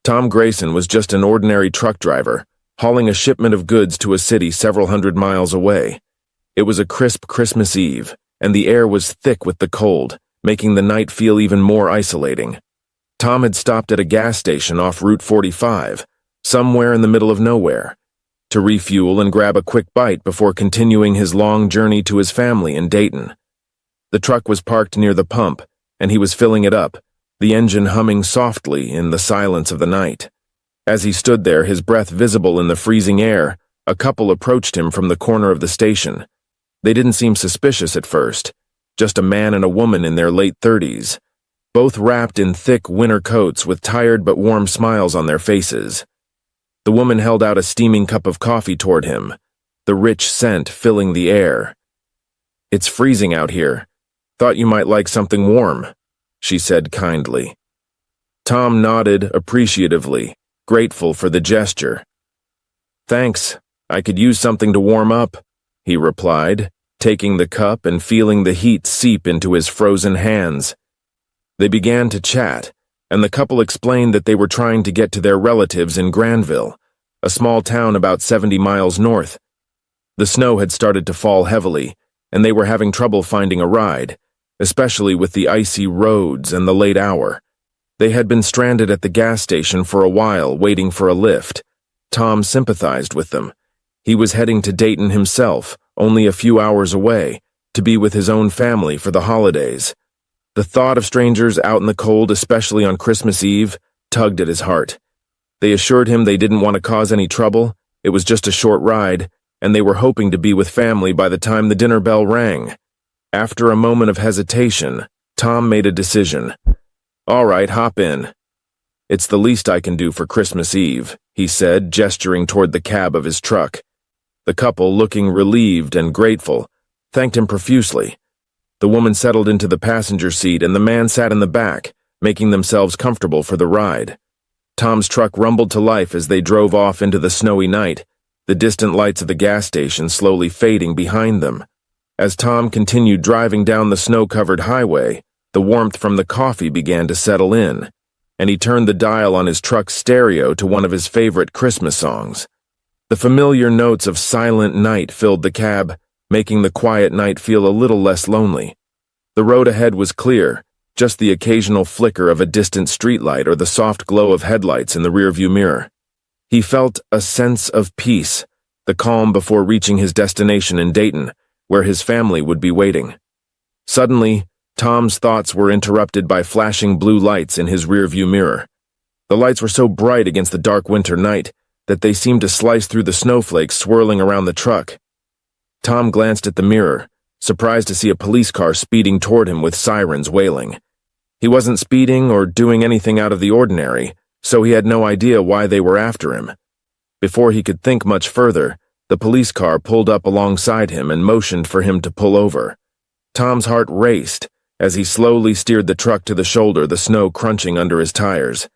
Tom Grayson was just an ordinary truck driver, hauling a shipment of goods to a city several hundred miles away. It was a crisp Christmas Eve, and the air was thick with the cold, making the night feel even more isolating. Tom had stopped at a gas station off Route 45, somewhere in the middle of nowhere, to refuel and grab a quick bite before continuing his long journey to his family in Dayton. The truck was parked near the pump, and he was filling it up, the engine humming softly in the silence of the night. As he stood there, his breath visible in the freezing air, a couple approached him from the corner of the station. They didn't seem suspicious at first, just a man and a woman in their late 30s, both wrapped in thick winter coats with tired but warm smiles on their faces. The woman held out a steaming cup of coffee toward him, the rich scent filling the air. "It's freezing out here. Thought you might like something warm," she said kindly. Tom nodded appreciatively, grateful for the gesture. "Thanks, I could use something to warm up," he replied, taking the cup and feeling the heat seep into his frozen hands. They began to chat, and the couple explained that they were trying to get to their relatives in Granville, a small town about 70 miles north. The snow had started to fall heavily, and they were having trouble finding a ride, especially with the icy roads and the late hour. They had been stranded at the gas station for a while, waiting for a lift. Tom sympathized with them. He was heading to Dayton himself, only a few hours away, to be with his own family for the holidays. The thought of strangers out in the cold, especially on Christmas Eve, tugged at his heart. They assured him they didn't want to cause any trouble, it was just a short ride, and they were hoping to be with family by the time the dinner bell rang. After a moment of hesitation, Tom made a decision. "All right, hop in. It's the least I can do for Christmas Eve," he said, gesturing toward the cab of his truck. The couple, looking relieved and grateful, thanked him profusely. The woman settled into the passenger seat and the man sat in the back, making themselves comfortable for the ride. Tom's truck rumbled to life as they drove off into the snowy night, the distant lights of the gas station slowly fading behind them. As Tom continued driving down the snow-covered highway, the warmth from the coffee began to settle in, and he turned the dial on his truck's stereo to one of his favorite Christmas songs. The familiar notes of Silent Night filled the cab, making the quiet night feel a little less lonely. The road ahead was clear, just the occasional flicker of a distant streetlight or the soft glow of headlights in the rearview mirror. He felt a sense of peace, the calm before reaching his destination in Dayton, where his family would be waiting. Suddenly, Tom's thoughts were interrupted by flashing blue lights in his rearview mirror. The lights were so bright against the dark winter night that they seemed to slice through the snowflakes swirling around the truck. Tom glanced at the mirror, surprised to see a police car speeding toward him with sirens wailing. He wasn't speeding or doing anything out of the ordinary, so he had no idea why they were after him. Before he could think much further, the police car pulled up alongside him and motioned for him to pull over. Tom's heart raced as he slowly steered the truck to the shoulder, the snow crunching under his tires.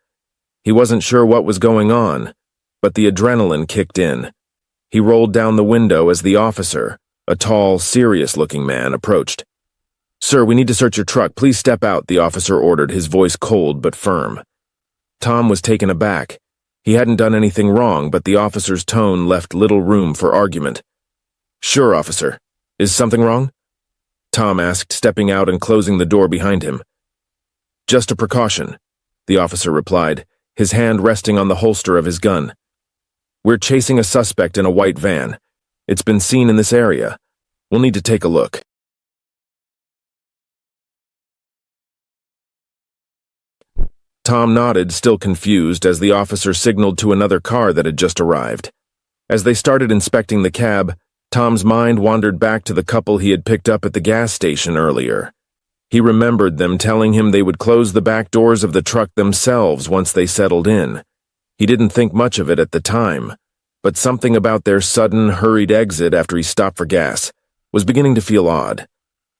He wasn't sure what was going on, but the adrenaline kicked in. He rolled down the window as the officer, a tall, serious-looking man, approached. "Sir, we need to search your truck. Please step out," the officer ordered, his voice cold but firm. Tom was taken aback. He hadn't done anything wrong, but the officer's tone left little room for argument. "Sure, officer. Is something wrong?" Tom asked, stepping out and closing the door behind him. "Just a precaution," the officer replied, his hand resting on the holster of his gun. "We're chasing a suspect in a white van. It's been seen in this area. We'll need to take a look." Tom nodded, still confused, as the officer signaled to another car that had just arrived. As they started inspecting the cab, Tom's mind wandered back to the couple he had picked up at the gas station earlier. He remembered them telling him they would close the back doors of the truck themselves once they settled in. He didn't think much of it at the time, but something about their sudden, hurried exit after he stopped for gas was beginning to feel odd.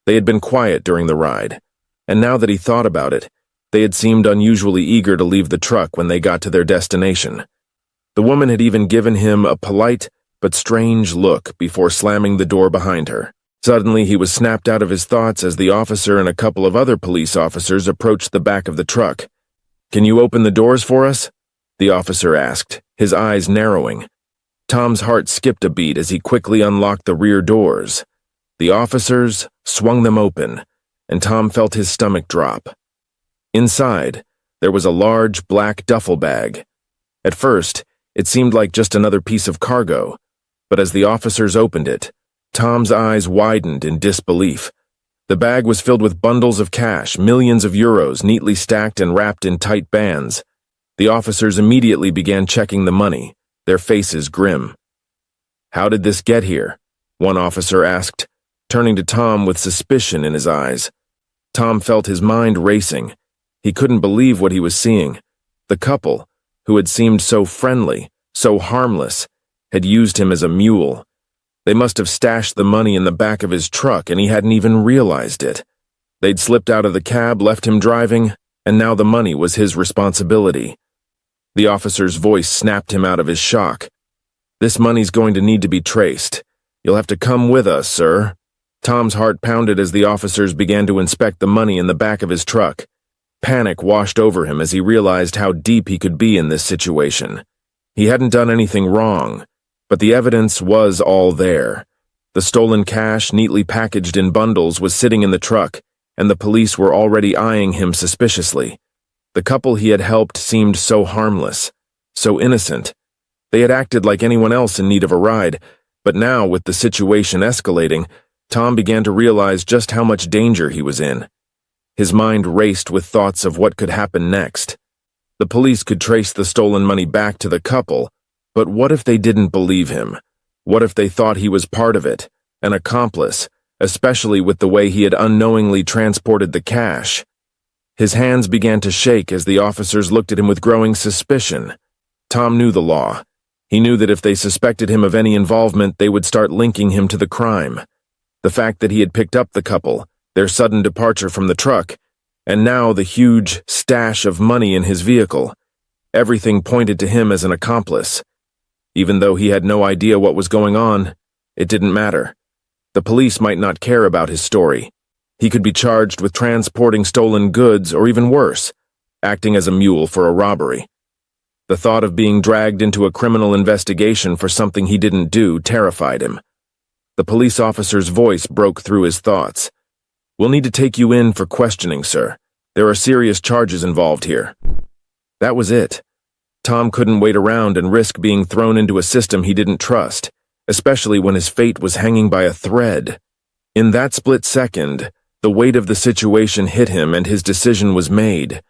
They had been quiet during the ride, and now that he thought about it, they had seemed unusually eager to leave the truck when they got to their destination. The woman had even given him a polite but strange look before slamming the door behind her. Suddenly, he was snapped out of his thoughts as the officer and a couple of other police officers approached the back of the truck. "Can you open the doors for us?" the officer asked, his eyes narrowing. Tom's heart skipped a beat as he quickly unlocked the rear doors. The officers swung them open, and Tom felt his stomach drop. Inside, there was a large black duffel bag. At first, it seemed like just another piece of cargo, but as the officers opened it, Tom's eyes widened in disbelief. The bag was filled with bundles of cash, millions of euros neatly stacked and wrapped in tight bands. The officers immediately began checking the money, their faces grim. "How did this get here?" one officer asked, turning to Tom with suspicion in his eyes. Tom felt his mind racing. He couldn't believe what he was seeing. The couple, who had seemed so friendly, so harmless, had used him as a mule. They must have stashed the money in the back of his truck and he hadn't even realized it. They'd slipped out of the cab, left him driving, and now the money was his responsibility. The officer's voice snapped him out of his shock. "This money's going to need to be traced. You'll have to come with us, sir." Tom's heart pounded as the officers began to inspect the money in the back of his truck. Panic washed over him as he realized how deep he could be in this situation. He hadn't done anything wrong, but the evidence was all there. The stolen cash, neatly packaged in bundles, was sitting in the truck, and the police were already eyeing him suspiciously. The couple he had helped seemed so harmless, so innocent. They had acted like anyone else in need of a ride, but now, with the situation escalating, Tom began to realize just how much danger he was in. His mind raced with thoughts of what could happen next. The police could trace the stolen money back to the couple, but what if they didn't believe him? What if they thought he was part of it, an accomplice, especially with the way he had unknowingly transported the cash? His hands began to shake as the officers looked at him with growing suspicion. Tom knew the law. He knew that if they suspected him of any involvement, they would start linking him to the crime. The fact that he had picked up the couple, their sudden departure from the truck, and now the huge stash of money in his vehicle, everything pointed to him as an accomplice. Even though he had no idea what was going on, it didn't matter. The police might not care about his story. He could be charged with transporting stolen goods, or even worse, acting as a mule for a robbery. The thought of being dragged into a criminal investigation for something he didn't do terrified him. The police officer's voice broke through his thoughts. "We'll need to take you in for questioning, sir. There are serious charges involved here." That was it. Tom couldn't wait around and risk being thrown into a system he didn't trust, especially when his fate was hanging by a thread. In that split second, the weight of the situation hit him and his decision was made.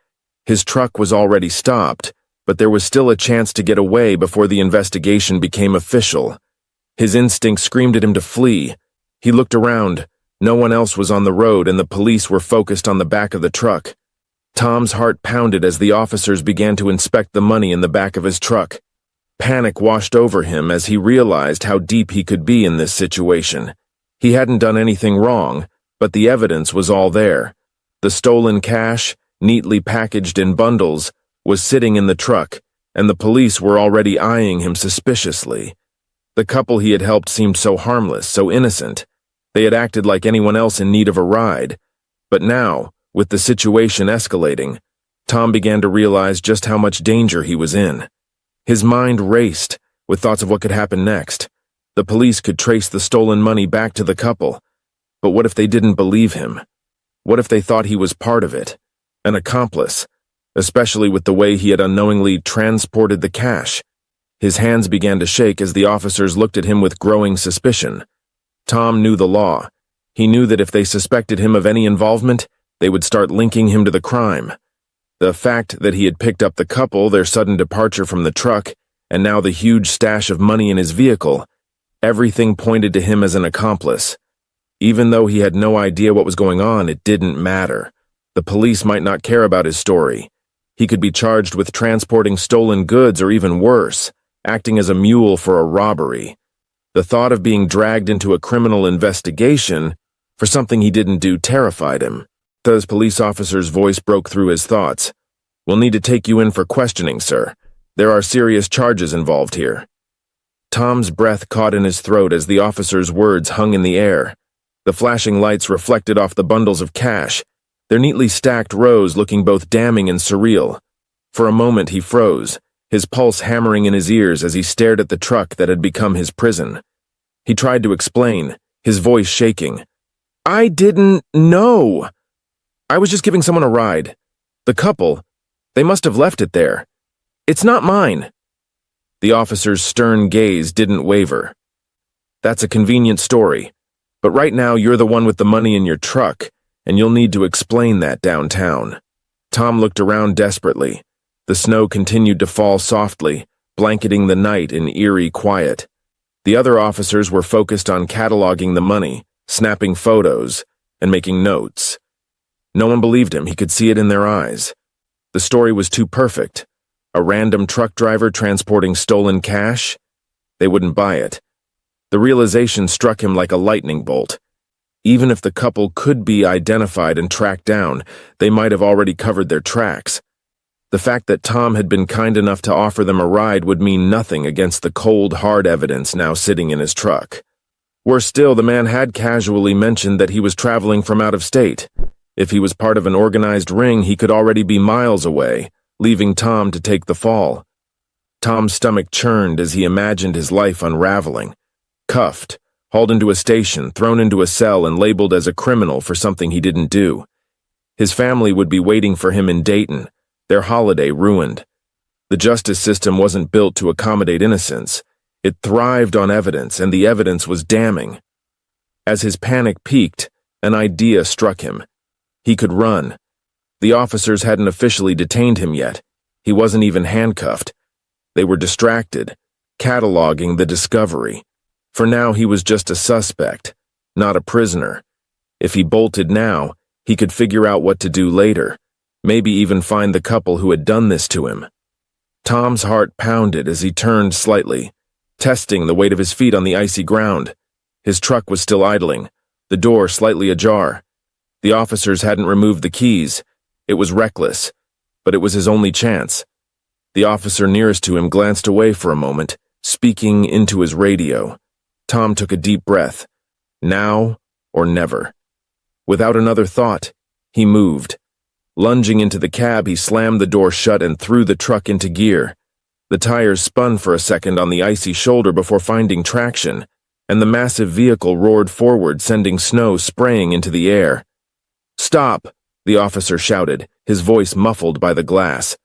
His truck was already stopped, but there was still a chance to get away before the investigation became official. His instinct screamed at him to flee. He looked around. No one else was on the road and the police were focused on the back of the truck. Tom's heart pounded as the officers began to inspect the money in the back of his truck. Panic washed over him as he realized how deep he could be in this situation. He hadn't done anything wrong, but the evidence was all there. The stolen cash, neatly packaged in bundles, was sitting in the truck, and the police were already eyeing him suspiciously. The couple he had helped seemed so harmless, so innocent. They had acted like anyone else in need of a ride. But now, with the situation escalating, Tom began to realize just how much danger he was in. His mind raced with thoughts of what could happen next. The police could trace the stolen money back to the couple. But what if they didn't believe him? What if they thought he was part of it? An accomplice, especially with the way he had unknowingly transported the cash. His hands began to shake as the officers looked at him with growing suspicion. Tom knew the law. He knew that if they suspected him of any involvement, they would start linking him to the crime. The fact that he had picked up the couple, their sudden departure from the truck, and now the huge stash of money in his vehicle, everything pointed to him as an accomplice. Even though he had no idea what was going on, it didn't matter. The police might not care about his story. He could be charged with transporting stolen goods or even worse, acting as a mule for a robbery. The thought of being dragged into a criminal investigation for something he didn't do terrified him. The police officer's voice broke through his thoughts. "We'll need to take you in for questioning, sir. There are serious charges involved here." Tom's breath caught in his throat as the officer's words hung in the air. The flashing lights reflected off the bundles of cash, their neatly stacked rows looking both damning and surreal. For a moment he froze, his pulse hammering in his ears as he stared at the truck that had become his prison. He tried to explain, his voice shaking. "I didn't know. I was just giving someone a ride. The couple, they must have left it there. It's not mine." The officer's stern gaze didn't waver. "That's a convenient story, but right now you're the one with the money in your truck, and you'll need to explain that downtown." Tom looked around desperately. The snow continued to fall softly, blanketing the night in eerie quiet. The other officers were focused on cataloging the money, snapping photos, and making notes. No one believed him. He could see it in their eyes. The story was too perfect. A random truck driver transporting stolen cash? They wouldn't buy it. The realization struck him like a lightning bolt. Even if the couple could be identified and tracked down, they might have already covered their tracks. The fact that Tom had been kind enough to offer them a ride would mean nothing against the cold, hard evidence now sitting in his truck. Worse still, the man had casually mentioned that he was traveling from out of state. If he was part of an organized ring, he could already be miles away, leaving Tom to take the fall. Tom's stomach churned as he imagined his life unraveling. Cuffed, hauled into a station, thrown into a cell, and labeled as a criminal for something he didn't do. His family would be waiting for him in Dayton, their holiday ruined. The justice system wasn't built to accommodate innocence. It thrived on evidence, and the evidence was damning. As his panic peaked, an idea struck him. He could run. The officers hadn't officially detained him yet. He wasn't even handcuffed. They were distracted, cataloging the discovery. For now, he was just a suspect, not a prisoner. If he bolted now, he could figure out what to do later, maybe even find the couple who had done this to him. Tom's heart pounded as he turned slightly, testing the weight of his feet on the icy ground. His truck was still idling, the door slightly ajar. The officers hadn't removed the keys. It was reckless, but it was his only chance. The officer nearest to him glanced away for a moment, speaking into his radio. Tom took a deep breath. Now or never. Without another thought, he moved. Lunging into the cab, he slammed the door shut and threw the truck into gear. The tires spun for a second on the icy shoulder before finding traction, and the massive vehicle roared forward, sending snow spraying into the air. "Stop!" the officer shouted, his voice muffled by the glass.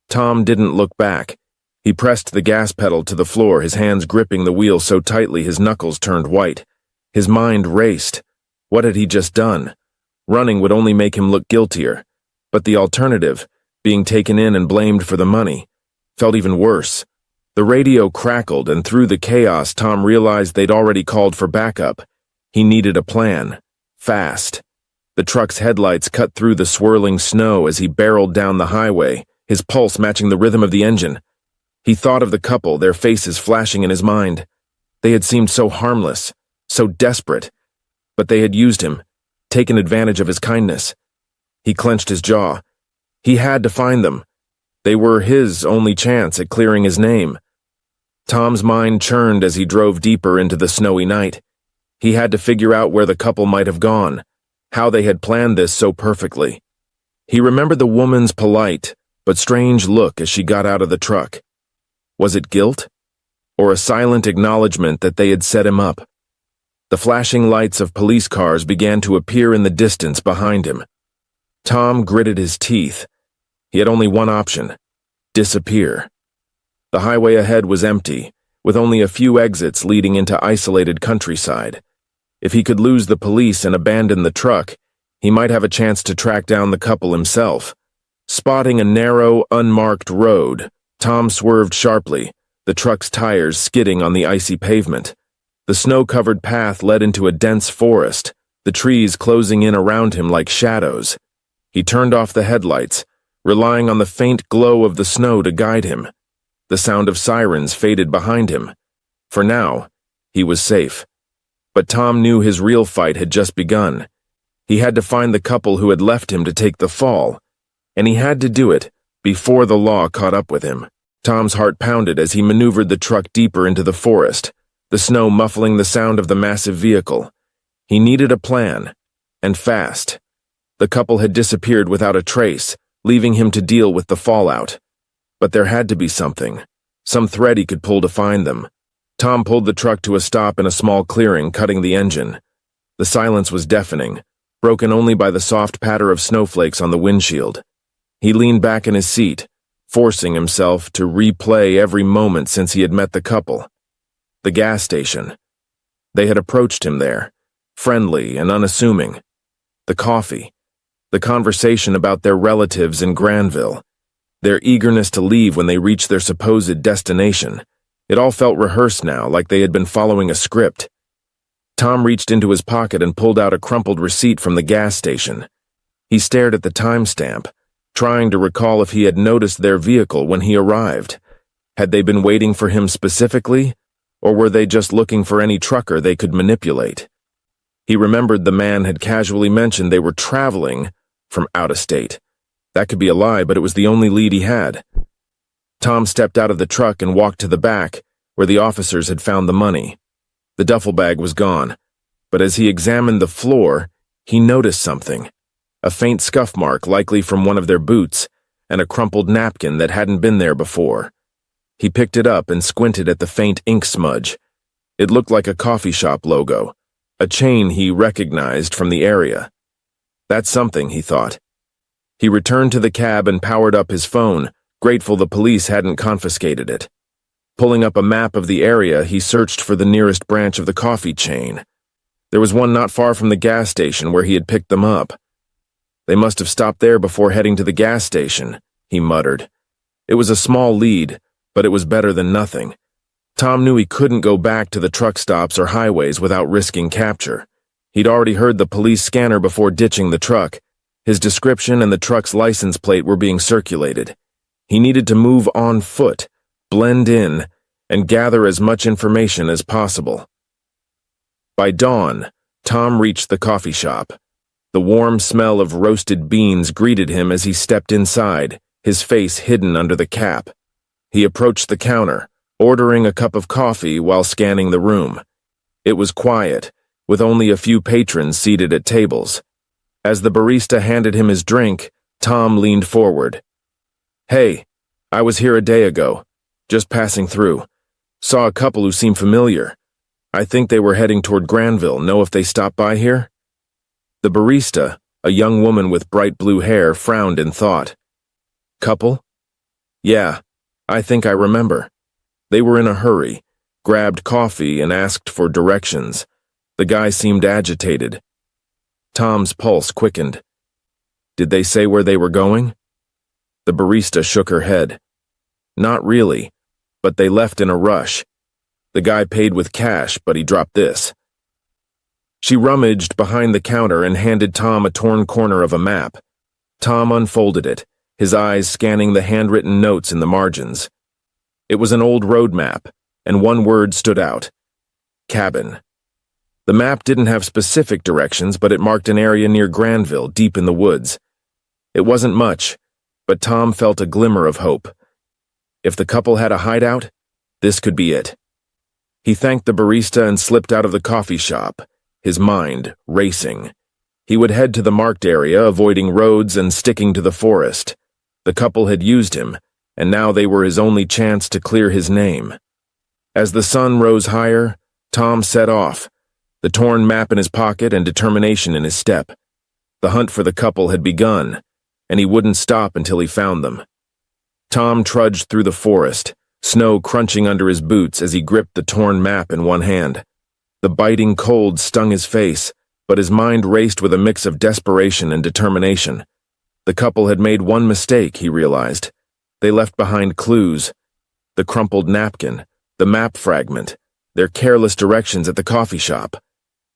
Tom didn't look back. He pressed the gas pedal to the floor, his hands gripping the wheel so tightly his knuckles turned white. His mind raced. What had he just done? Running would only make him look guiltier. But the alternative, being taken in and blamed for the money, felt even worse. The radio crackled, and through the chaos, Tom realized they'd already called for backup. He needed a plan. Fast. The truck's headlights cut through the swirling snow as he barreled down the highway, his pulse matching the rhythm of the engine. He thought of the couple, their faces flashing in his mind. They had seemed so harmless, so desperate, but they had used him, taken advantage of his kindness. He clenched his jaw. He had to find them. They were his only chance at clearing his name. Tom's mind churned as he drove deeper into the snowy night. He had to figure out where the couple might have gone, how they had planned this so perfectly. He remembered the woman's polite but strange look as she got out of the truck. Was it guilt? Or a silent acknowledgement that they had set him up? The flashing lights of police cars began to appear in the distance behind him. Tom gritted his teeth. He had only one option: disappear. The highway ahead was empty, with only a few exits leading into isolated countryside. If he could lose the police and abandon the truck, he might have a chance to track down the couple himself. Spotting a narrow, unmarked road, Tom swerved sharply, the truck's tires skidding on the icy pavement. The snow-covered path led into a dense forest, the trees closing in around him like shadows. He turned off the headlights, relying on the faint glow of the snow to guide him. The sound of sirens faded behind him. For now, he was safe. But Tom knew his real fight had just begun. He had to find the couple who had left him to take the fall, and he had to do it before the law caught up with him. Tom's heart pounded as he maneuvered the truck deeper into the forest, the snow muffling the sound of the massive vehicle. He needed a plan, and fast. The couple had disappeared without a trace, leaving him to deal with the fallout. But there had to be something, some thread he could pull to find them. Tom pulled the truck to a stop in a small clearing, cutting the engine. The silence was deafening, broken only by the soft patter of snowflakes on the windshield. He leaned back in his seat, forcing himself to replay every moment since he had met the couple. The gas station. They had approached him there, friendly and unassuming. The coffee. The conversation about their relatives in Granville. Their eagerness to leave when they reached their supposed destination. It all felt rehearsed now, like they had been following a script. Tom reached into his pocket and pulled out a crumpled receipt from the gas station. He stared at the timestamp, trying to recall if he had noticed their vehicle when he arrived. Had they been waiting for him specifically, or were they just looking for any trucker they could manipulate? He remembered the man had casually mentioned they were traveling from out of state. That could be a lie, but it was the only lead he had. Tom stepped out of the truck and walked to the back, where the officers had found the money. The duffel bag was gone, but as he examined the floor, he noticed something. A faint scuff mark, likely from one of their boots, and a crumpled napkin that hadn't been there before. He picked it up and squinted at the faint ink smudge. It looked like a coffee shop logo, a chain he recognized from the area. That's something, he thought. He returned to the cab and powered up his phone, grateful the police hadn't confiscated it. Pulling up a map of the area, he searched for the nearest branch of the coffee chain. There was one not far from the gas station where he had picked them up. They must have stopped there before heading to the gas station, he muttered. It was a small lead, but it was better than nothing. Tom knew he couldn't go back to the truck stops or highways without risking capture. He'd already heard the police scanner before ditching the truck. His description and the truck's license plate were being circulated. He needed to move on foot, blend in, and gather as much information as possible. By dawn, Tom reached the coffee shop. The warm smell of roasted beans greeted him as he stepped inside, his face hidden under the cap. He approached the counter, ordering a cup of coffee while scanning the room. It was quiet, with only a few patrons seated at tables. As the barista handed him his drink, Tom leaned forward. "Hey, I was here a day ago, just passing through. Saw a couple who seemed familiar. I think they were heading toward Granville. Know if they stopped by here?" The barista, a young woman with bright blue hair, frowned in thought. "Couple? Yeah, I think I remember. They were in a hurry, grabbed coffee and asked for directions. The guy seemed agitated." Tom's pulse quickened. "Did they say where they were going?" The barista shook her head. "Not really, but they left in a rush. The guy paid with cash, but he dropped this." She rummaged behind the counter and handed Tom a torn corner of a map. Tom unfolded it, his eyes scanning the handwritten notes in the margins. It was an old road map, and one word stood out: cabin. The map didn't have specific directions, but it marked an area near Granville, deep in the woods. It wasn't much, but Tom felt a glimmer of hope. If the couple had a hideout, this could be it. He thanked the barista and slipped out of the coffee shop, his mind racing. He would head to the marked area, avoiding roads and sticking to the forest. The couple had used him, and now they were his only chance to clear his name. As the sun rose higher, Tom set off, the torn map in his pocket and determination in his step. The hunt for the couple had begun, and he wouldn't stop until he found them. Tom trudged through the forest, snow crunching under his boots as he gripped the torn map in one hand. The biting cold stung his face, but his mind raced with a mix of desperation and determination. The couple had made one mistake, he realized. They left behind clues: the crumpled napkin, the map fragment, their careless directions at the coffee shop.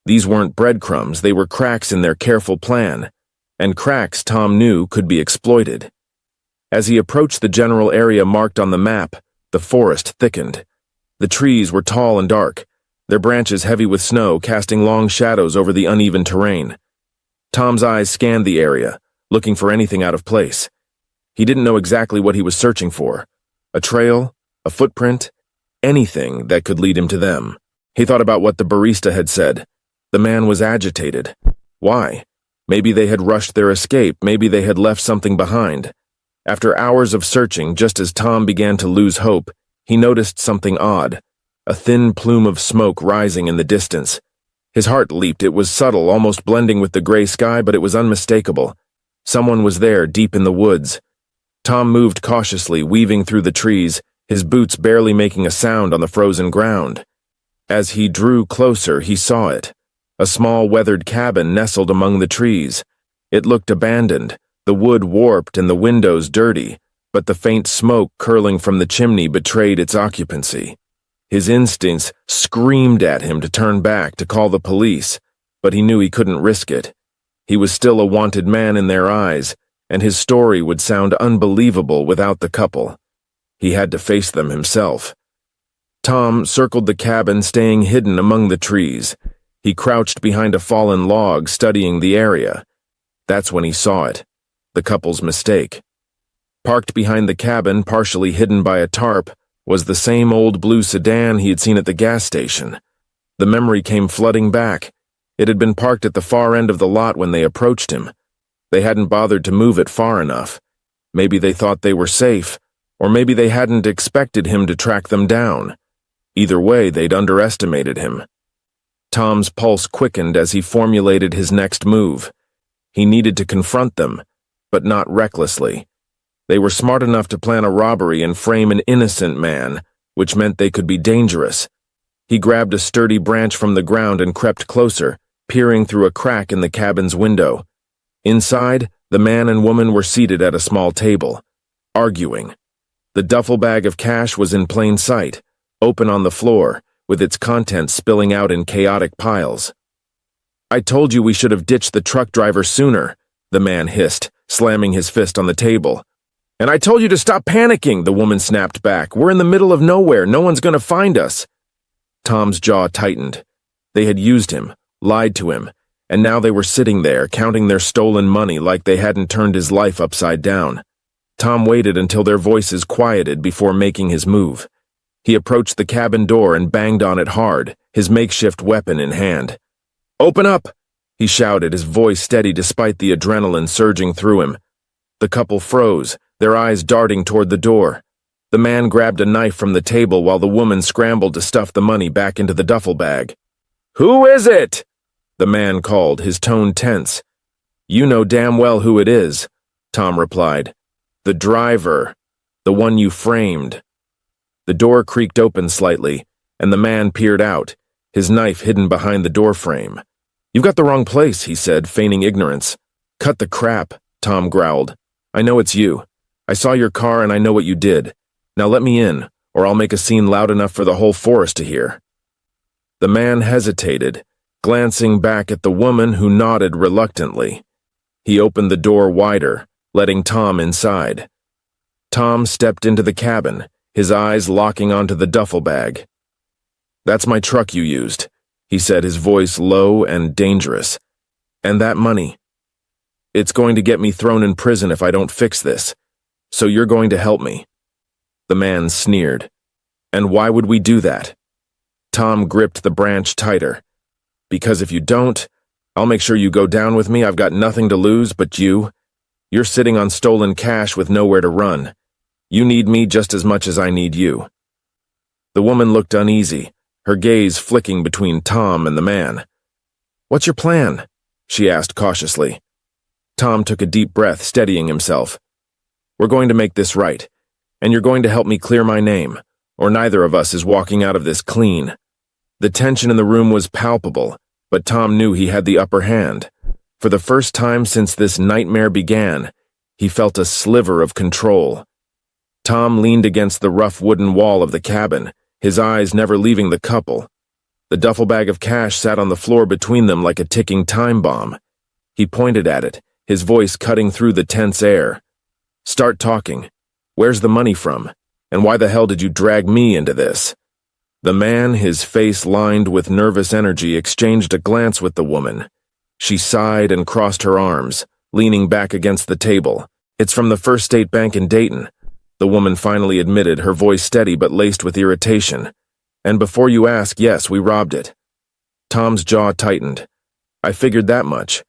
These weren't breadcrumbs, they were cracks in their careful plan, and cracks Tom knew could be exploited. As he approached the general area marked on the map, the forest thickened. The trees were tall and dark, their branches heavy with snow, casting long shadows over the uneven terrain. Tom's eyes scanned the area, looking for anything out of place. He didn't know exactly what he was searching for: a trail, a footprint, anything that could lead him to them. He thought about what the barista had said. The man was agitated. Why? Maybe they had rushed their escape, maybe they had left something behind. After hours of searching, just as Tom began to lose hope, he noticed something odd, a thin plume of smoke rising in the distance. His heart leaped. It was subtle, almost blending with the gray sky, but it was unmistakable. Someone was there, deep in the woods. Tom moved cautiously, weaving through the trees, his boots barely making a sound on the frozen ground. As he drew closer, he saw it. A small, weathered cabin nestled among the trees. It looked abandoned, the wood warped and the windows dirty, but the faint smoke curling from the chimney betrayed its occupancy. His instincts screamed at him to turn back, to call the police, but he knew he couldn't risk it. He was still a wanted man in their eyes, and his story would sound unbelievable without the couple. He had to face them himself. Tom circled the cabin, staying hidden among the trees. He crouched behind a fallen log, studying the area. That's when he saw it, the couple's mistake. Parked behind the cabin, partially hidden by a tarp, was the same old blue sedan he had seen at the gas station. The memory came flooding back. It had been parked at the far end of the lot when they approached him. They hadn't bothered to move it far enough. Maybe they thought they were safe, or maybe they hadn't expected him to track them down. Either way, they'd underestimated him. Tom's pulse quickened as he formulated his next move. He needed to confront them, but not recklessly. They were smart enough to plan a robbery and frame an innocent man, which meant they could be dangerous. He grabbed a sturdy branch from the ground and crept closer, peering through a crack in the cabin's window. Inside, the man and woman were seated at a small table, arguing. The duffel bag of cash was in plain sight, open on the floor, with its contents spilling out in chaotic piles. "I told you we should have ditched the truck driver sooner," the man hissed, slamming his fist on the table. "And I told you to stop panicking," the woman snapped back. "We're in the middle of nowhere. No one's going to find us." Tom's jaw tightened. They had used him, lied to him, and now they were sitting there, counting their stolen money like they hadn't turned his life upside down. Tom waited until their voices quieted before making his move. He approached the cabin door and banged on it hard, his makeshift weapon in hand. "Open up!" he shouted, his voice steady despite the adrenaline surging through him. The couple froze, their eyes darting toward the door. The man grabbed a knife from the table while the woman scrambled to stuff the money back into the duffel bag. "Who is it?" the man called, his tone tense. "You know damn well who it is," Tom replied. "The driver. The one you framed." The door creaked open slightly, and the man peered out, his knife hidden behind the doorframe. "You've got the wrong place," he said, feigning ignorance. "Cut the crap," Tom growled. "I know it's you. I saw your car and I know what you did. Now let me in, or I'll make a scene loud enough for the whole forest to hear." The man hesitated, glancing back at the woman who nodded reluctantly. He opened the door wider, letting Tom inside. Tom stepped into the cabin, his eyes locking onto the duffel bag. "That's my truck you used," he said, his voice low and dangerous. "And that money. It's going to get me thrown in prison if I don't fix this. So you're going to help me." The man sneered. "And why would we do that?" Tom gripped the branch tighter. "Because if you don't, I'll make sure you go down with me. I've got nothing to lose but you. You're sitting on stolen cash with nowhere to run. You need me just as much as I need you." The woman looked uneasy, her gaze flicking between Tom and the man. "What's your plan?" she asked cautiously. Tom took a deep breath, steadying himself. "We're going to make this right, and you're going to help me clear my name, or neither of us is walking out of this clean." The tension in the room was palpable, but Tom knew he had the upper hand. For the first time since this nightmare began, he felt a sliver of control. Tom leaned against the rough wooden wall of the cabin, his eyes never leaving the couple. The duffel bag of cash sat on the floor between them like a ticking time bomb. He pointed at it, his voice cutting through the tense air. "Start talking. Where's the money from? And why the hell did you drag me into this?" The man, his face lined with nervous energy, exchanged a glance with the woman. She sighed and crossed her arms, leaning back against the table. "It's from the First State Bank in Dayton," the woman finally admitted, her voice steady but laced with irritation. "And before you ask, yes, we robbed it." Tom's jaw tightened. "I figured that much.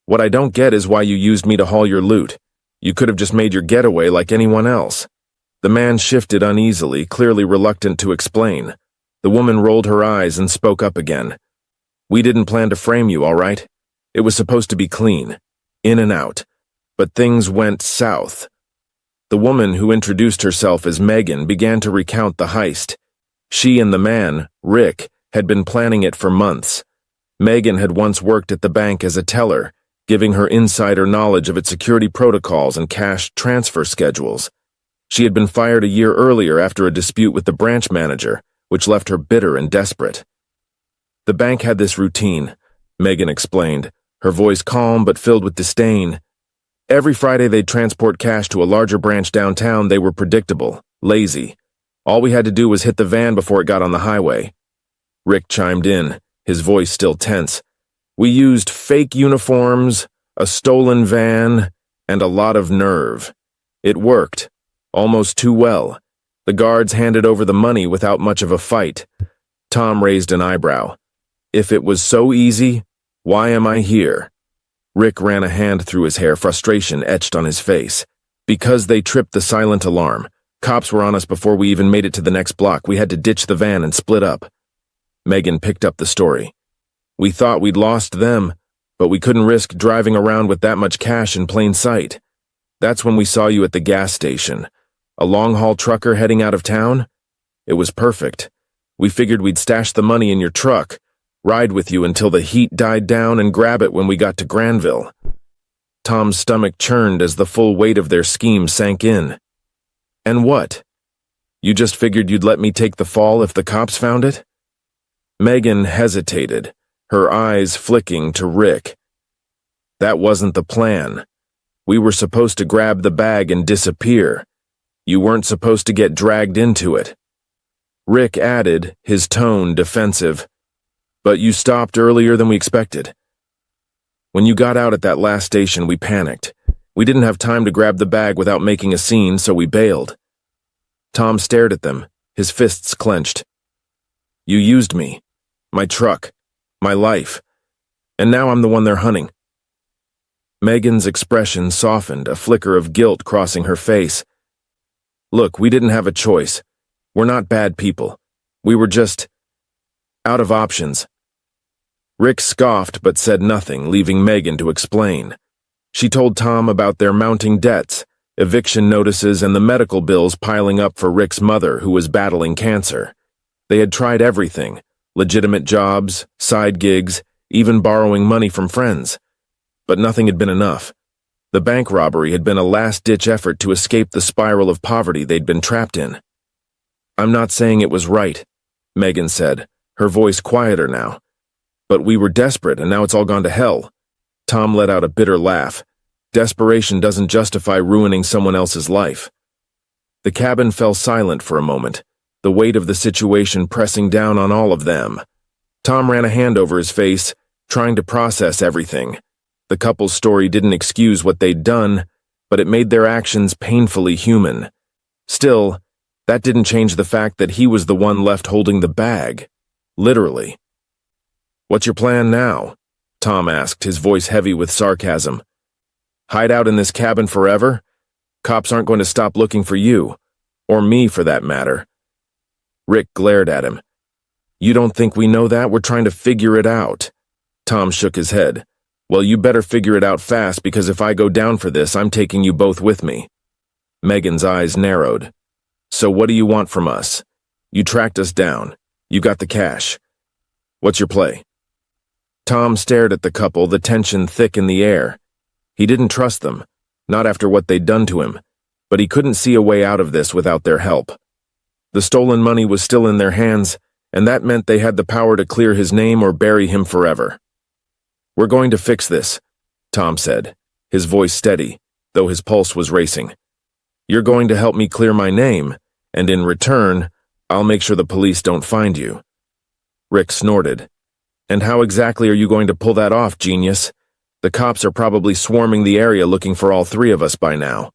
What I don't get is why you used me to haul your loot. You could have just made your getaway like anyone else." The man shifted uneasily, clearly reluctant to explain. The woman rolled her eyes and spoke up again. "We didn't plan to frame you, all right? It was supposed to be clean, in and out. But things went south." The woman, who introduced herself as Megan, began to recount the heist. She and the man, Rick, had been planning it for months. Megan had once worked at the bank as a teller, giving her insider knowledge of its security protocols and cash transfer schedules. She had been fired a year earlier after a dispute with the branch manager, which left her bitter and desperate. "The bank had this routine," Megan explained, her voice calm but filled with disdain. "Every Friday they'd transport cash to a larger branch downtown. They were predictable, lazy. All we had to do was hit the van before it got on the highway." Rick chimed in, his voice still tense. "We used fake uniforms, a stolen van, and a lot of nerve. It worked, almost too well. The guards handed over the money without much of a fight." Tom raised an eyebrow. "If it was so easy, why am I here?" Rick ran a hand through his hair, frustration etched on his face. "Because they tripped the silent alarm. Cops were on us before we even made it to the next block. We had to ditch the van and split up." Megan picked up the story. "We thought we'd lost them, but we couldn't risk driving around with that much cash in plain sight. That's when we saw you at the gas station. A long-haul trucker heading out of town? It was perfect. We figured we'd stash the money in your truck, ride with you until the heat died down, and grab it when we got to Granville." Tom's stomach churned as the full weight of their scheme sank in. "And what? You just figured you'd let me take the fall if the cops found it?" Megan hesitated, her eyes flicking to Rick. "That wasn't the plan. We were supposed to grab the bag and disappear. You weren't supposed to get dragged into it." Rick added, his tone defensive, "But you stopped earlier than we expected. When you got out at that last station, we panicked. We didn't have time to grab the bag without making a scene, so we bailed." Tom stared at them, his fists clenched. "You used me, my truck, my life, and now I'm the one they're hunting." Megan's expression softened, a flicker of guilt crossing her face. "Look, we didn't have a choice. We're not bad people. We were just out of options." Rick scoffed but said nothing, leaving Megan to explain. She told Tom about their mounting debts, eviction notices, and the medical bills piling up for Rick's mother, who was battling cancer. They had tried everything: legitimate jobs, side gigs, even borrowing money from friends. But nothing had been enough. The bank robbery had been a last-ditch effort to escape the spiral of poverty they'd been trapped in. "I'm not saying it was right," Megan said, her voice quieter now. "But we were desperate, and now it's all gone to hell." Tom let out a bitter laugh. Desperation doesn't justify ruining someone else's life. The cabin fell silent for a moment, the weight of the situation pressing down on all of them. Tom ran a hand over his face, trying to process everything. The couple's story didn't excuse what they'd done, but it made their actions painfully human. Still, that didn't change the fact that he was the one left holding the bag. Literally. "What's your plan now?" Tom asked, his voice heavy with sarcasm. "Hide out in this cabin forever? Cops aren't going to stop looking for you. Or me, for that matter." Rick glared at him. "You don't think we know that? We're trying to figure it out." Tom shook his head. "Well, you better figure it out fast, because if I go down for this, I'm taking you both with me." Megan's eyes narrowed. "So what do you want from us? You tracked us down. You got the cash. What's your play?" Tom stared at the couple, the tension thick in the air. He didn't trust them, not after what they'd done to him, but he couldn't see a way out of this without their help. The stolen money was still in their hands, and that meant they had the power to clear his name or bury him forever. "We're going to fix this," Tom said, his voice steady, though his pulse was racing. "You're going to help me clear my name, and in return, I'll make sure the police don't find you." Rick snorted. "And how exactly are you going to pull that off, genius? The cops are probably swarming the area looking for all three of us by now."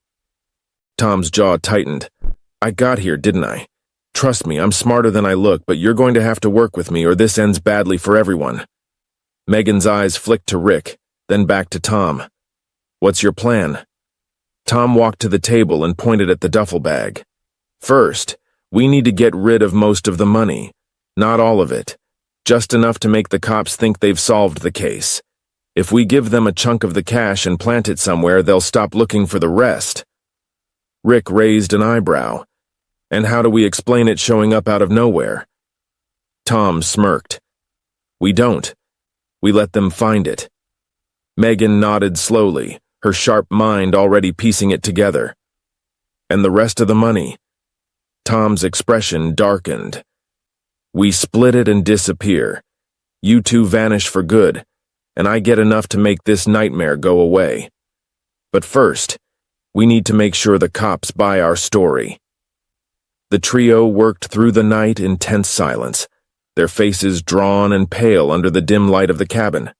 Tom's jaw tightened. "I got here, didn't I? Trust me, I'm smarter than I look, but you're going to have to work with me or this ends badly for everyone." Megan's eyes flicked to Rick, then back to Tom. "What's your plan?" Tom walked to the table and pointed at the duffel bag. First, we need to get rid of most of the money. Not all of it. Just enough to make the cops think they've solved the case. If we give them a chunk of the cash and plant it somewhere, they'll stop looking for the rest. Rick raised an eyebrow. And how do we explain it showing up out of nowhere? Tom smirked. We don't. We let them find it. Megan nodded slowly, her sharp mind already piecing it together. And the rest of the money? Tom's expression darkened. We split it and disappear. You two vanish for good, and I get enough to make this nightmare go away. But first, we need to make sure the cops buy our story. The trio worked through the night in tense silence, their faces drawn and pale under the dim light of the cabin.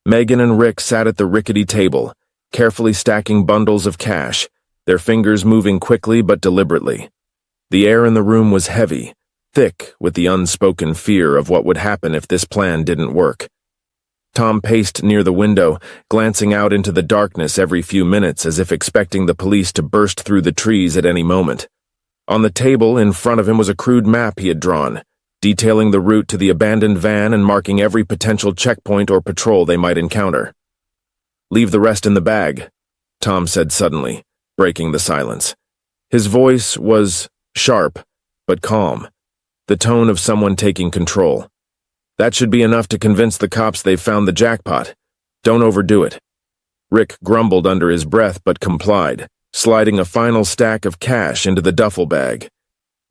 Megan and Rick sat at the rickety table, carefully stacking bundles of cash, their fingers moving quickly but deliberately. The air in the room was heavy, thick with the unspoken fear of what would happen if this plan didn't work. Tom paced near the window, glancing out into the darkness every few minutes as if expecting the police to burst through the trees at any moment. On the table in front of him was a crude map he had drawn, detailing the route to the abandoned van and marking every potential checkpoint or patrol they might encounter. Leave the rest in the bag, Tom said suddenly, breaking the silence. His voice was sharp, but calm, the tone of someone taking control. That should be enough to convince the cops they've found the jackpot. Don't overdo it. Rick grumbled under his breath but complied, sliding a final stack of cash into the duffel bag.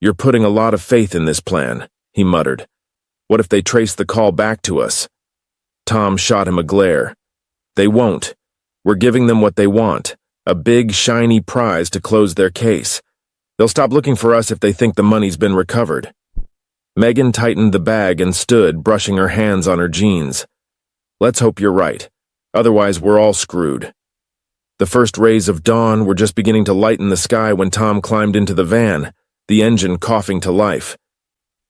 You're putting a lot of faith in this plan, he muttered. What if they trace the call back to us? Tom shot him a glare. They won't. We're giving them what they want, a big, shiny prize to close their case. They'll stop looking for us if they think the money's been recovered. Megan tightened the bag and stood, brushing her hands on her jeans. Let's hope you're right. Otherwise, we're all screwed. The first rays of dawn were just beginning to lighten the sky when Tom climbed into the van, the engine coughing to life.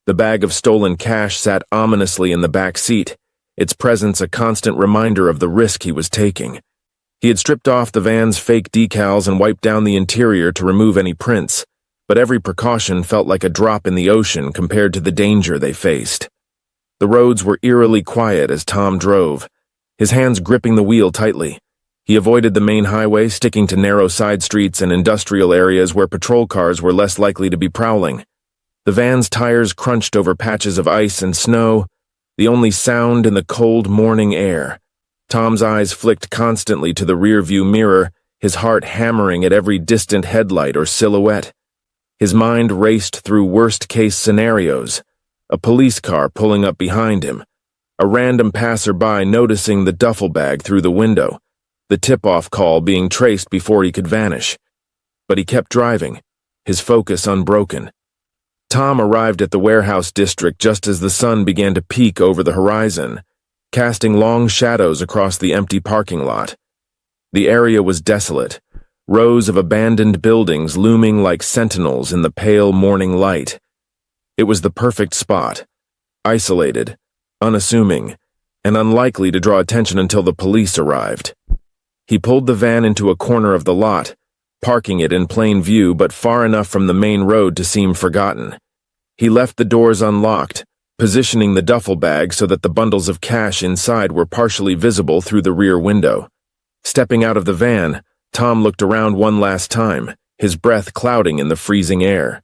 The bag of stolen cash sat ominously in the back seat, its presence a constant reminder of the risk he was taking. He had stripped off the van's fake decals and wiped down the interior to remove any prints, but every precaution felt like a drop in the ocean compared to the danger they faced. The roads were eerily quiet as Tom drove, his hands gripping the wheel tightly. He avoided the main highway, sticking to narrow side streets and industrial areas where patrol cars were less likely to be prowling. The van's tires crunched over patches of ice and snow, the only sound in the cold morning air. Tom's eyes flicked constantly to the rearview mirror, his heart hammering at every distant headlight or silhouette. His mind raced through worst-case scenarios. A police car pulling up behind him, a random passerby noticing the duffel bag through the window, the tip-off call being traced before he could vanish. But he kept driving, his focus unbroken. Tom arrived at the warehouse district just as the sun began to peek over the horizon, casting long shadows across the empty parking lot. The area was desolate, rows of abandoned buildings looming like sentinels in the pale morning light. It was the perfect spot, isolated, unassuming, and unlikely to draw attention until the police arrived. He pulled the van into a corner of the lot, parking it in plain view but far enough from the main road to seem forgotten. He left the doors unlocked, positioning the duffel bag so that the bundles of cash inside were partially visible through the rear window. Stepping out of the van, Tom looked around one last time, his breath clouding in the freezing air.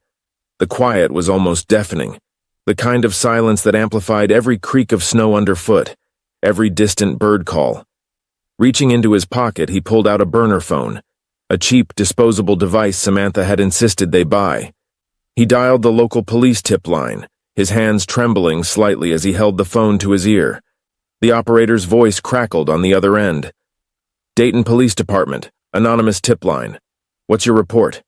The quiet was almost deafening, the kind of silence that amplified every creak of snow underfoot, every distant bird call. Reaching into his pocket, he pulled out a burner phone, a cheap, disposable device Samantha had insisted they buy. He dialed the local police tip line, his hands trembling slightly as he held the phone to his ear. The operator's voice crackled on the other end. Dayton Police Department, anonymous tip line. What's your report?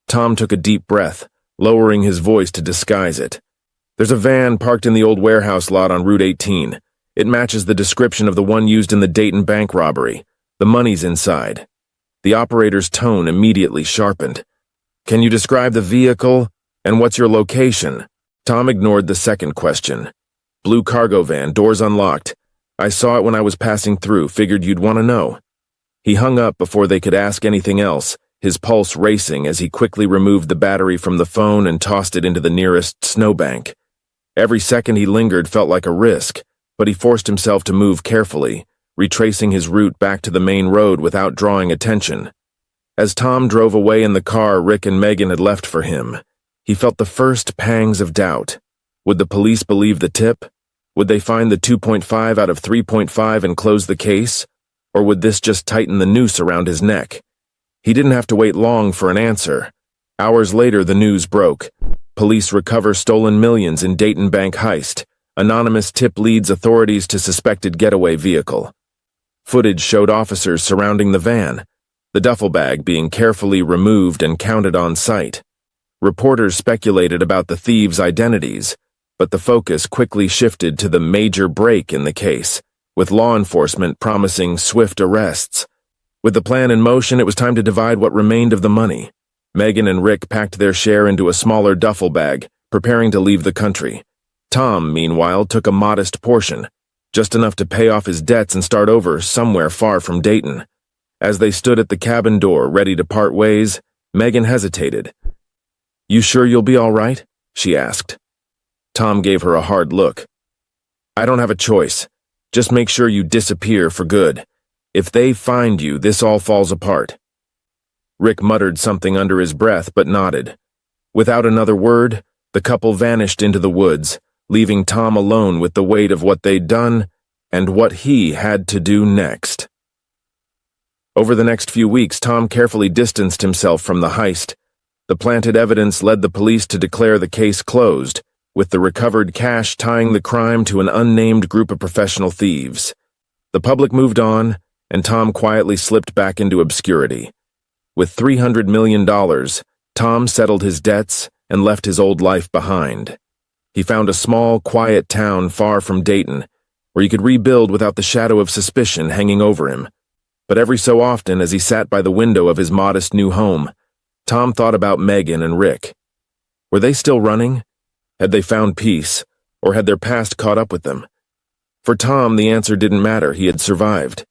Tom took a deep breath, lowering his voice to disguise it. There's a van parked in the old warehouse lot on Route 18. It matches the description of the one used in the Dayton bank robbery. The money's inside. The operator's tone immediately sharpened. Can you describe the vehicle? And what's your location? Tom ignored the second question. Blue cargo van, doors unlocked. I saw it when I was passing through, figured you'd want to know. He hung up before they could ask anything else, his pulse racing as he quickly removed the battery from the phone and tossed it into the nearest snowbank. Every second he lingered felt like a risk, but he forced himself to move carefully, retracing his route back to the main road without drawing attention. As Tom drove away in the car Rick and Megan had left for him, he felt the first pangs of doubt. Would the police believe the tip? Would they find the 2.5 out of 3.5 and close the case? Or would this just tighten the noose around his neck? He didn't have to wait long for an answer. Hours later, the news broke. Police recover stolen millions in Dayton bank heist. Anonymous tip leads authorities to suspected getaway vehicle. Footage showed officers surrounding the van, the duffel bag being carefully removed and counted on site. Reporters speculated about the thieves' identities, but the focus quickly shifted to the major break in the case, with law enforcement promising swift arrests. With the plan in motion, it was time to divide what remained of the money. Megan and Rick packed their share into a smaller duffel bag, preparing to leave the country. Tom, meanwhile, took a modest portion, just enough to pay off his debts and start over somewhere far from Dayton. As they stood at the cabin door, ready to part ways, Megan hesitated. "You sure you'll be all right?" she asked. Tom gave her a hard look. "I don't have a choice. Just make sure you disappear for good. If they find you, this all falls apart." Rick muttered something under his breath but nodded. Without another word, the couple vanished into the woods, leaving Tom alone with the weight of what they'd done and what he had to do next. Over the next few weeks, Tom carefully distanced himself from the heist. The planted evidence led the police to declare the case closed, with the recovered cash tying the crime to an unnamed group of professional thieves. The public moved on, and Tom quietly slipped back into obscurity. With $300 million, Tom settled his debts and left his old life behind. He found a small, quiet town far from Dayton, where he could rebuild without the shadow of suspicion hanging over him. But every so often, as he sat by the window of his modest new home, Tom thought about Megan and Rick. Were they still running? Had they found peace, or had their past caught up with them? For Tom, the answer didn't matter. He had survived.